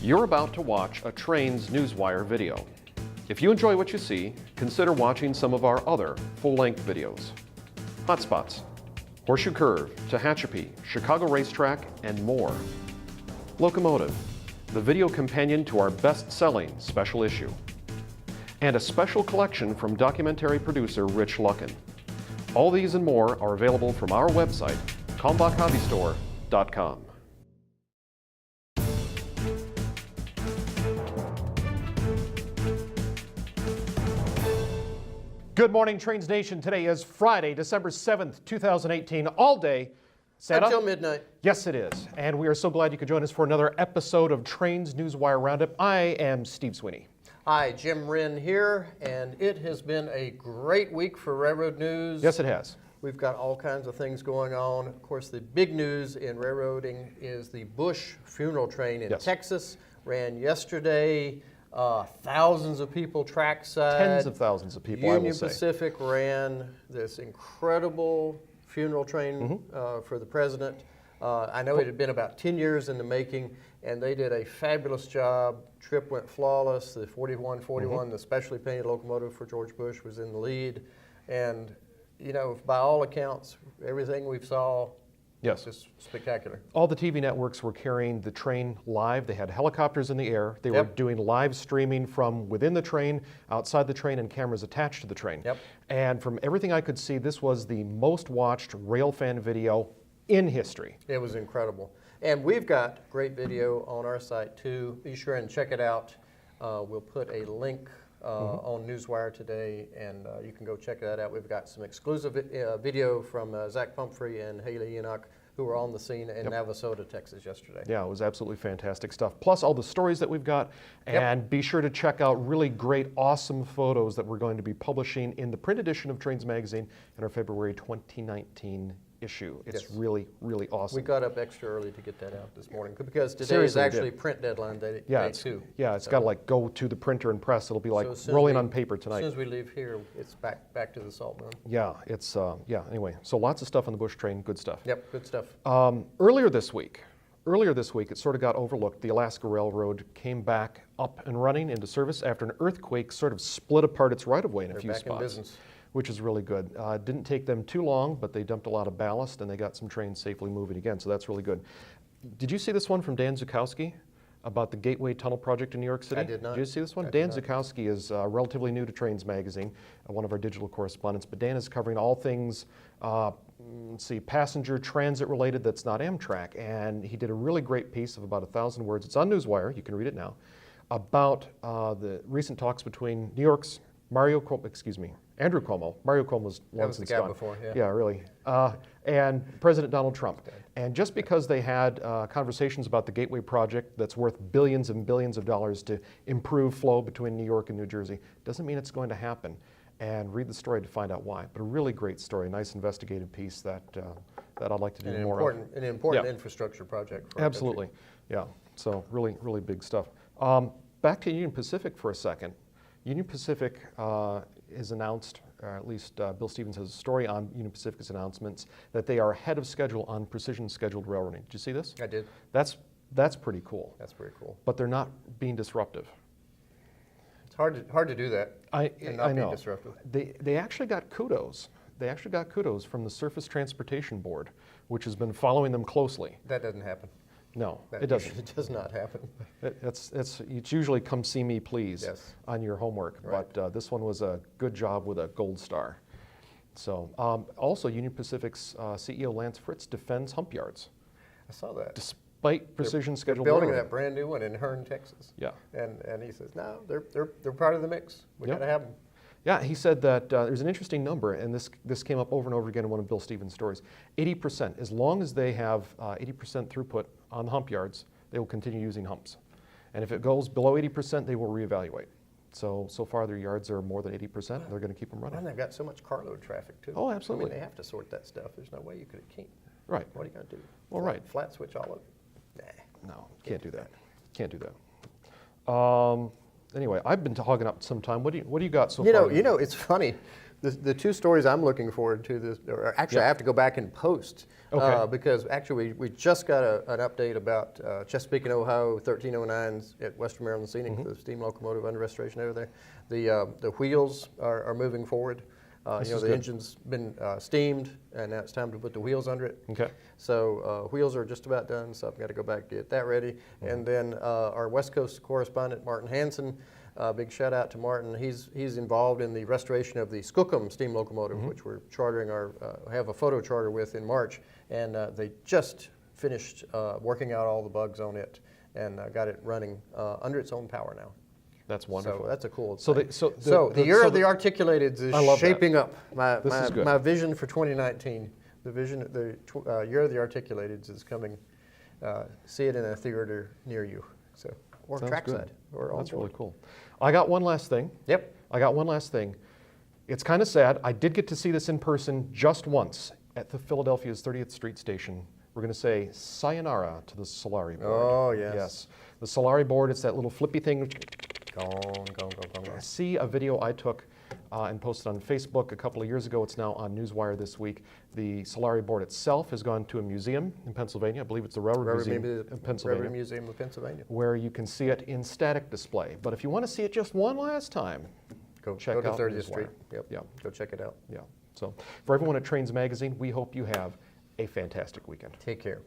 You're about to watch a Trains Newswire video. If you enjoy what you see, consider watching some of our other full-length videos. Hotspots, Horseshoe Curve, Tehachapi, Chicago Racetrack, and more. Locomotive, the video companion to our best-selling special issue. And a special collection from documentary producer Rich Luckin. All these and more are available from our website, kalmbachhobbystore.com. Good morning, Trains Nation. Today is Friday, December 7th, 2018, all day. Santa? Until midnight. Yes, it is. And we are so glad you could join us for another episode of Trains Newswire Roundup. I am Steve Sweeney. Hi, Jim Wrinn here, and it has been a great week for railroad news. Yes, it has. We've got all kinds of things going on. Of course, the big news in railroading is the Bush funeral train in Texas. Ran yesterday. Thousands of people trackside. Tens of thousands of people, I will say. Union Pacific ran this incredible funeral train for the president. I know it had been about 10 years in the making, and they did a fabulous job. Trip went flawless. The 4141, the specially painted locomotive for George Bush, was in the lead. And, you know, by all accounts, everything we've saw, yes, just spectacular. All the TV networks were carrying the train live. They had helicopters in the air. They were doing live streaming from within the train, outside the train, and cameras attached to the train. And from everything I could see, this was the most watched railfan video in history. It was incredible. And we've got great video on our site too. Be sure and check it out. We'll put a link on Newswire today, and you can go check that out. We've got some exclusive video from Zach Pumphrey and Haley Enoch, who were on the scene in Navasota, Texas yesterday. Yeah, it was absolutely fantastic stuff. Plus all the stories that we've got, and be sure to check out really great, awesome photos that we're going to be publishing in the print edition of Trains Magazine in our February 2019 issue. It's really, really awesome. We got up extra early to get that out this morning because today is actually print deadline day, too. Yeah, it's got to like go to the printer and press. It'll be like rolling on paper tonight. As soon as we leave here, it's back to the salt mill. Yeah, it's anyway, so lots of stuff on the Bush train, good stuff. Yep, good stuff. Earlier this week, it sort of got overlooked. The Alaska Railroad came back up and running into service after an earthquake sort of split apart its right-of-way in a few spots. They're back in business, which is really good. It didn't take them too long, but they dumped a lot of ballast and they got some trains safely moving again, so that's really good. Did you see this one from Dan Zukowski about the Gateway Tunnel project in New York City? I did not. Did you see this one? Dan Zukowski is relatively new to Trains Magazine, one of our digital correspondents, but Dan is covering all things, passenger transit related that's not Amtrak, and he did a really great piece of about 1,000 words. It's on Newswire, you can read it now, about the recent talks between New York's Andrew Cuomo. Mario Cuomo's long since gone. Before, yeah, really. And President Donald Trump. And just because they had conversations about the Gateway project that's worth billions and billions of dollars to improve flow between New York and New Jersey, doesn't mean it's going to happen. And read the story to find out why. But a really great story, a nice investigative piece that I'd like to do more of. An important infrastructure project for absolutely, yeah. So really, really big stuff. Back to Union Pacific for a second. Union Pacific has announced, or at least Bill Stevens has a story on Union Pacific's announcements, that they are ahead of schedule on precision scheduled railroading. Did you see this? I did. That's pretty cool. That's pretty cool. But they're not being disruptive. It's hard to do that and not be disruptive. They actually got kudos. They actually got kudos from the Surface Transportation Board, which has been following them closely. That doesn't happen. No, it doesn't. It does not happen. It's usually come see me please on your homework, but this one was a good job with a gold star. So also Union Pacific's CEO Lance Fritz defends hump yards. I saw that. Despite precision scheduled building that brand new one in Hearn, Texas. Yeah. And he says, no, they're part of the mix. We got to have them. Yeah, he said that there's an interesting number, and this came up over and over again in one of Bill Stevens' stories. 80%, as long as they have 80% throughput on the hump yards, they will continue using humps. And if it goes below 80%, they will reevaluate. So far their yards are more than 80%, they're going to keep them running. And they've got so much carload traffic too. Oh, absolutely. I mean, they have to sort that stuff. There's no way you could keep. Right. What are you going to do? Well, Flat switch all of it? Nah. No, can't do that. Can't do that. Anyway, I've been hogging up some time. What do you got so far? You know, it's funny. The two stories I'm looking forward to, or actually I have to go back and post, because actually we just got an update about Chesapeake and Ohio 1309s at Western Maryland Scenic, the steam locomotive under restoration over there. The wheels are moving forward. The engine's been steamed, and now it's time to put the wheels under it. Okay. So wheels are just about done, so I've got to go back and get that ready. And then our West Coast correspondent, Martin Hansen, big shout out to Martin. He's involved in the restoration of the Skookum steam locomotive, which we're chartering have a photo charter with in March, and they just finished working out all the bugs on it and got it running under its own power now. That's wonderful. So that's a cool So thing. the Year of the Articulateds is shaping up. This is good. My vision for 2019, the Year of the Articulateds is coming. See it in a theater near you, or Sounds trackside. good. That's really cool. I got one last thing. Yep. I got one last thing. It's kind of sad. I did get to see this in person just once at the Philadelphia's 30th Street station. We're going to say sayonara to the Solari board. Oh, yes. Yes. The Solari board, it's that little flippy thing. Gone. See a video I took and posted on Facebook a couple of years ago. It's now on Newswire this week. The Solari board itself has gone to a museum in Pennsylvania. I believe it's the Railroad Museum in Pennsylvania. Railroad Museum of Pennsylvania. Where you can see it in static display. But if you want to see it just one last time, check go to out 30th Newswire. Street. Yep. Yeah. Go check it out. Yeah. So for everyone at Trains Magazine, we hope you have a fantastic weekend. Take care.